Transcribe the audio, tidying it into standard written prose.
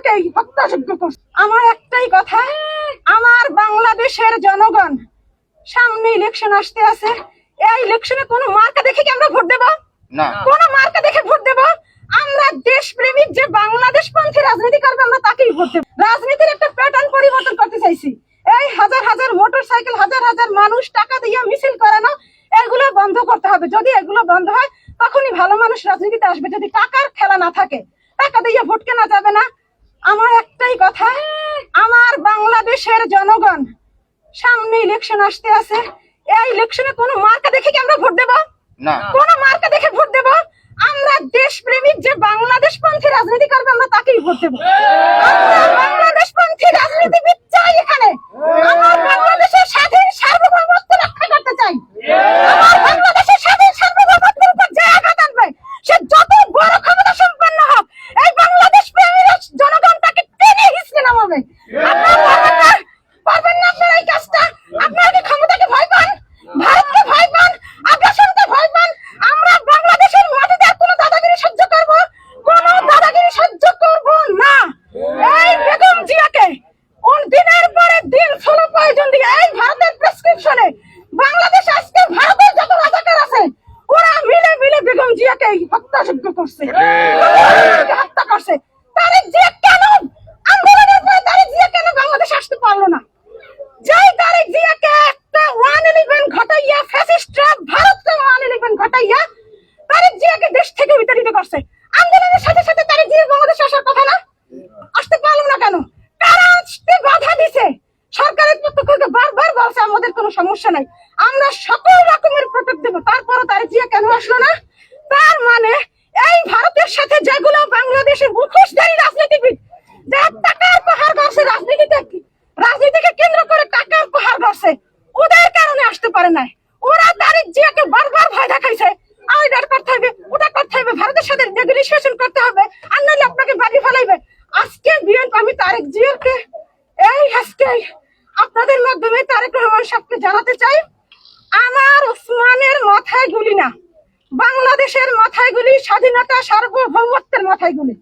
জিয়াকেই হত্যাযোগ্য করছে। আমার একটাই কথা, আমার বাংলাদেশের জনগণ, সামনে ইলেকশন আসতে আছে, এই ইলেকশনে কোনো মার্কা দেখে কি আমরা ভোট দেব না? কোন মার্কা দেখে ভোট দেব? আমরা দেশপ্রেমিক যে বাংলাদেশ পন্থী রাজনীতি করবে আমরা তাকেই ভোট দেব। রাজনীতির একটা প্যাটার্ন পরিবর্তন করতে চাইছি। এই হাজার হাজার মোটরসাইকেল, হাজার হাজার মানুষ টাকা দিয়ে মিছিল করানো, এগুলো বন্ধ করতে হবে। যদি এগুলো বন্ধ হয় তখনই ভালো মানুষ রাজনীতিতে আসবে। যদি টাকার খেলা না থাকে, টাকা দিয়ে ভোট কেনা যাবে না। আমার একটাই কথা, আমার বাংলাদেশের জনগণ, সামনে ইলেকশন আসতে আছে, এই ইলেকশনে কোনো মার্কা দেখে কি আমরা ভোট দেব না? কোন মার্কা দেখে ভোট দেব? আমরা দেশপ্রেমিক যে বাংলাদেশ পন্থী রাজনীতি করবে আমরা তাকেই ভোট দেব। আমরা বাংলাদেশ পন্থী রাজনীতিবিদ চাই এখানে। আমার বাংলাদেশের স্বাধীন সার্বভৌমত্ব রক্ষা করতে চাই। আমার বাংলাদেশের স্বাধীন সার্বভৌমত্বের উপর যে আঘাত আনবে সে যত বড় ক্ষমতা সম্পন্ন হোক, এই বাংলাদেশ প্রেমী জনগণ তাকে টেনে হিঁচড়ে নামাবে। আপনারা পারবেন না আপনারা এই কাজটা? আপনারা কি ক্ষমতাকে ভয় পান? ভারতকে ভয় পান? আগ্রাসনকে ভয় পান? আমরা বাংলাদেশের মাটিতে আর কোনো দাদাগিরি সহ্য করব? কোন দাদাগিরি সহ্য করব না। এই বেগম জিয়াকে দিনের পরে দিন ফলো প্রয়োজন দিয়ে এই ভারতের প্রেসক্রিপশনে বাংলাদেশ আজকে ভারতের যত রাজাকার আছে ওরা মিলে মিলে বেগম জিয়াকে হত্যাযোগ্য করছে, হত্যা করছে। তারেক জিয়া কেন আন্দোলনের পরে তারেক জিয়া কেন বাংলাদেশ আসতে পারলো না? যাই তারেক জিয়াকে একটা 111 ঘটাইয়া ফ্যাসিস্টরা ভারতকে 111 ঘটাইয়া তারেক জিয়াকে দেশ থেকে বিতাড়িত করছে। আন্দোলনের সাথে সাথে তারেক জিয়া বাংলাদেশে আসার কথা না? আসতে পারলো না কেন? কারা আসতে বাধা দিছে? সরকারের পক্ষ থেকে বারবার বলছে আমাদের কোনো সমস্যা নাই, আমরা সকল রকমের প্রোটেক্ট দেব, তারপরও তারেক জিয়া কেন আসলো না? তার মানে এই ভারতের সাথে যেগুলো বাংলাদেশের মুখোশধারী রাজনীতিবিদ যে টাকার পাহাড় গড়ছে রাজনীতিকে কেন্দ্র করে টাকার পাহাড় গড়ছে, ওদের কারণে আসতে পারে নাই। ওরা তারেক জিয়াকে বারবার ভয় দেখাইছে, এটা করতে হবে, ওটা করতে হবে, ভারতের সাথে নেগোসিয়েশন করতে হবে, আর নাহলে আপনাকে বাড়ি ফেলাইবে। আজকে বিএনপি, আমি তারেক জিয়াকে আজকে আপনাদের মাধ্যমে তারেক রহমান সাহেবকে জানাতে চাই, আমার ওসমানের মাথায় গুলি না, বাংলাদেশের মাথায় গুলি, স্বাধীনতা সার্বভৌমত্বের মাথায় গুলি।